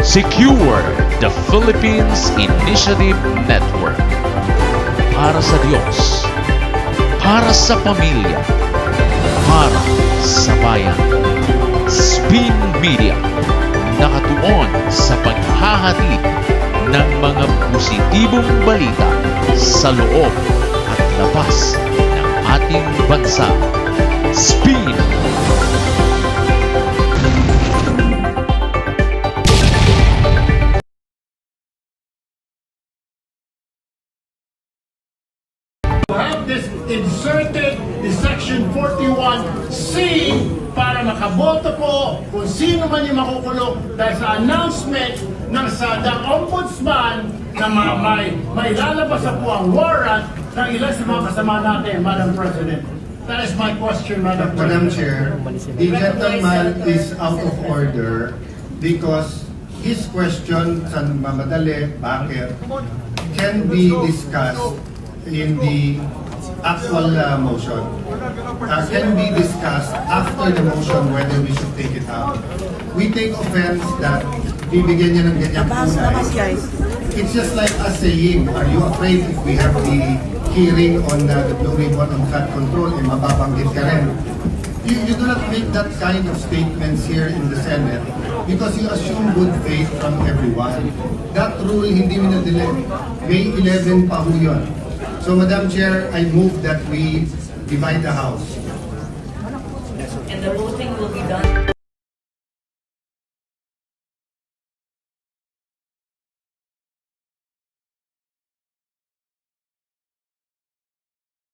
Secure the Philippines Initiative Network. Para sa Diyos, para sa pamilya, para sa bayan. Spin Media, nakatuon sa paghahatid ng mga positibong balita sa loob at labas ng ating bansa. Spin! Have this inserted the section 41C para makaboto po kung sino man yung makukulong dahil sa announcement ng the ombudsman na may lalabas na po ang warrant ng ilan sa mga kasama natin, Madam President. That is my question, Madam Madam President. Chair, the gentleman is out of order because his question sa mamadali, bakit, can be discussed in the actual motion. Can be discussed after the motion whether we should take it out. We take offense that bibigyan niya ng ganyang kulay. It's just like us saying, are you afraid if we have the hearing on the Blue Ribbon on flood control, eh mababanggit ka rin. You do not make that kind of statements here in the Senate because you assume good faith from everyone. That rule hindi minadali. May 11 pa ho yun. So, Madam Chair, I move that we divide the House. And the voting will be done.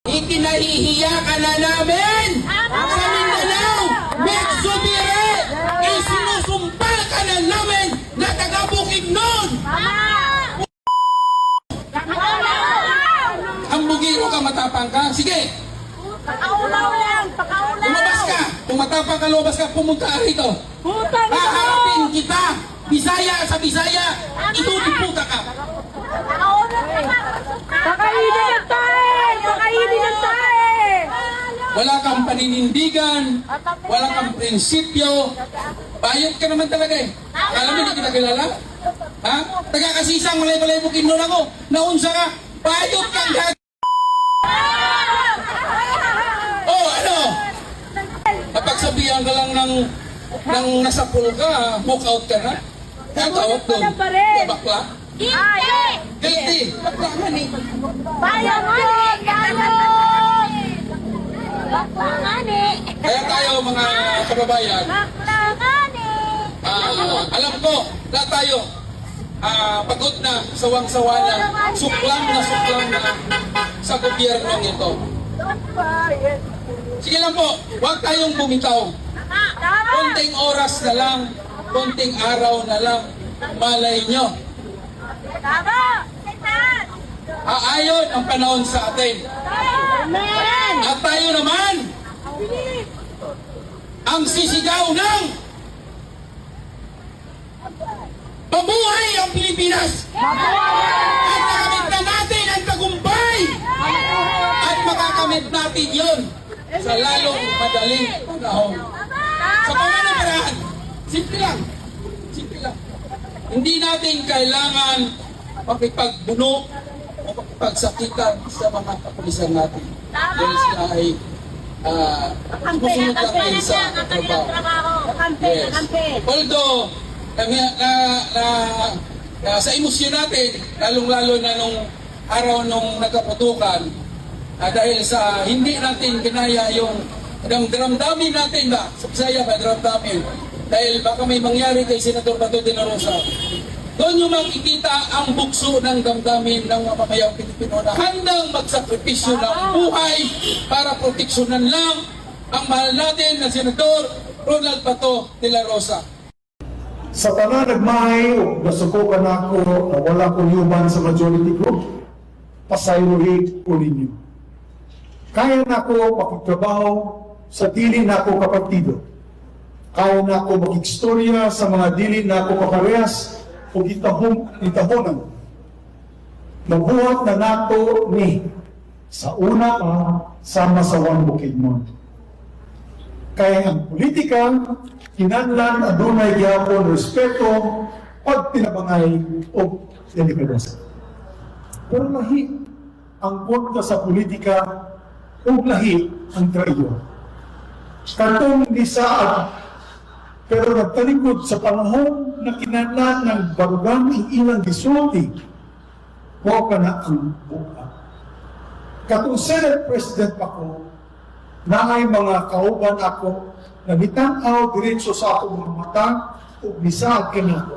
Ikinahihiya ka na namin sa Mindanao! Megsubire! Isinusumpa ka na namin na taga-Bukidnon! Ang bugiro ka, matapang ka. Sige! Pakaulaw lang! Pakaulaw! Lumabas ka! Kung matapang ka, lumabas ka, pumunta ka rito. Haharapin kita! Bisaya sa Bisaya! Itutuputa ka! Pakainin ng tae! Pakainin ng tae! Wala kang paninindigan, wala kang prinsipyo. Bayot ka naman talaga eh. Alam mo, hindi kita kilala? Ha? Taga-kasisang malay-malay Bukidnon ako. Naunsa ka, bayot kang gag... Oh, ano? Kapag sabihan ka lang ng nasa pool ka, walk out ka na. Kaya tawag doon. Bakla? Guilty! Guilty! Bakla nga ni. Bayan mo! Bayan! Baklangani! Kaya tayo mga kababayan, Baklangani! alam ko na tayo pagod na, sawang-sawa na, suklang na sa gobyernong ito. Sige lang po, huwag tayong bumitaw. Konting oras na lang, konting araw na lang, malay nyo. Tama! Aayon ang panahon sa atin. Amen! At tayo naman, ang sisigaw ng mabuhay ang Pilipinas! At nakamit na natin ang tagumpay! At makakamit natin yon sa lalong madaling panahon. Sa paano paraan? Simple lang. Simple lang. Hindi natin kailangan makipagbuno o makipagsakitan sa mga kapulisan natin. Dahil sila ay sumusunod natin sa trabaho. Yes. Although, sa emosyon natin, lalong-lalo na nung araw nung nagkaputukan, dahil sa hindi natin kinaya yung damdamin natin ba, sa Bisaya ba, damdamin, dahil baka may mangyari kay Senador Bato de la Rosa, doon yung makikita ang bukso ng damdamin ng mamamayang Pilipino na handang magsakripisyo ng buhay para proteksyonan lang ang mahal natin na Senador Ronald Bato de la Rosa. Sa tanan nagmahay o nasukukan ako na wala kong yuban sa majority group, pasayuhi ko ninyo. Kaya na ako makipagtrabaho sa dili na ako kapartido. Kaya na ako makikstorya sa mga dili na ako kaparehas o itahonan. Mabuhat na nato ni sa una ka sama sa Bukidnon. Kaya ang politika, kinahanglan adunay gyapon respeto pagtinabangay o delikadesa. Pero lahi ang kontra sa politika o lahi ang traitor. Katong di saad, pero nagtalikod sa panahon na kinahanglan ng barugan ang ilang gisulti, huwag ka na ang buka. Katong Senate President ako, na ay mga kauban ako, na bitanaw diretso sa akong mga mata, o bisaad ka na ako.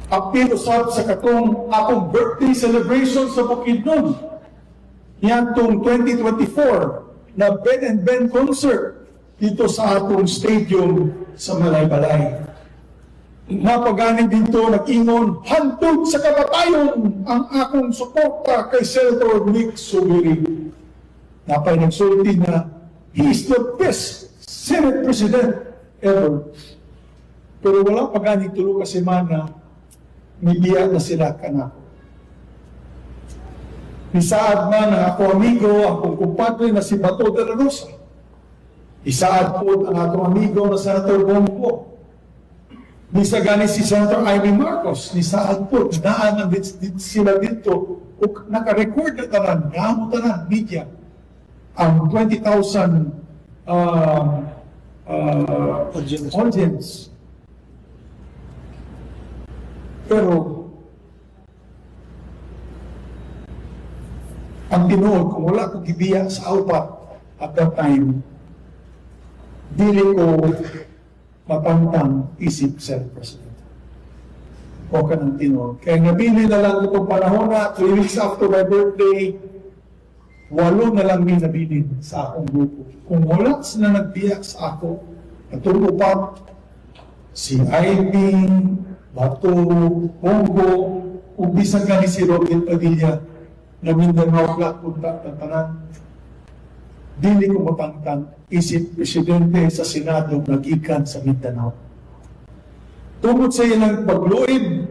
Apil usab sa katong akong birthday celebration sa Bukidnon, yan tong 2024, na Ben and Ben concert dito sa atong stadium sa Malaybalay. Napagani dito nag-ingon, hantod sa kamatayon ang akong suporta kay Senator Nick Subiri. Napay nagsulti na, he is the best Senate President ever. Pero wala pagani tulo ka semana, nibiya na sila kanako. Isaad man ang ako amigo, akong kumpadre na si Bato de la Rosa. Isaad po ang akong amigo na Senator Bongo. Nisagani si Senator Amy Marcos. Nisaad po, naan sila dito. O naka-record na tanan, namo tanan, media. Ang 20,000 audience. Pero, ang tinuod, kung wala ko gibiya sa aupat at that time, dili ko mapantang isip Senate President. O ka ng tinuod. Kaya nabili na lang itong panahon na 3 weeks after my birthday, 8 na lang may nabilin sa akong grupo. Kung wala sila nagbiyak sa ako, natulog pa si Ivy, Bato, Bongo, kung bisan ka ni si Robin Padilla, na Mindanao Black punta ng tanan. Dili ko mapangtang isip presidente sa Senado nagikan sa Mindanao. Tungkol sa ilang pagluib,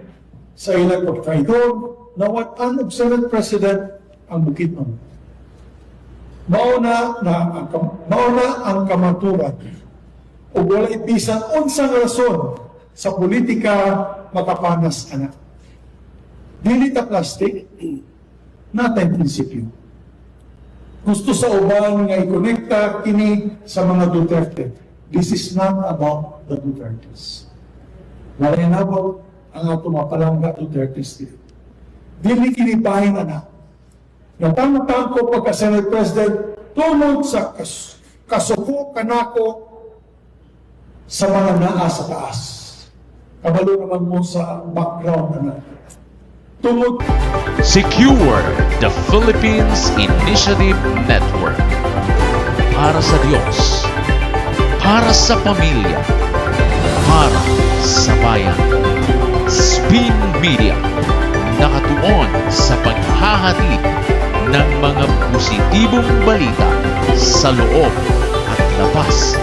sa ilang pagtraidor, nawatan og Senate President ang Bukidnon. Mauna ang kamaturan o wala bisan unsang rason sa politika makapanas anak. Dili ta plastic, natay prinsipyo. Gusto sa uban nga i-connecta kini sa mga Duterte. This is not about the Dutertes. Wala yan about ang ato mapalangga Dutertes dito. Dili kini bahin anak. Natangtang ko pagka Senate President tungod sa kasuko kanako sa mga naa sa taas. Kabalo naman mo sa background anak. Tungod Secure the Philippines Initiative Network. Para sa Diyos, para sa pamilya, para sa bayan. Spin Media, nakatuon sa paghahatid ng mga positibong balita sa loob at labas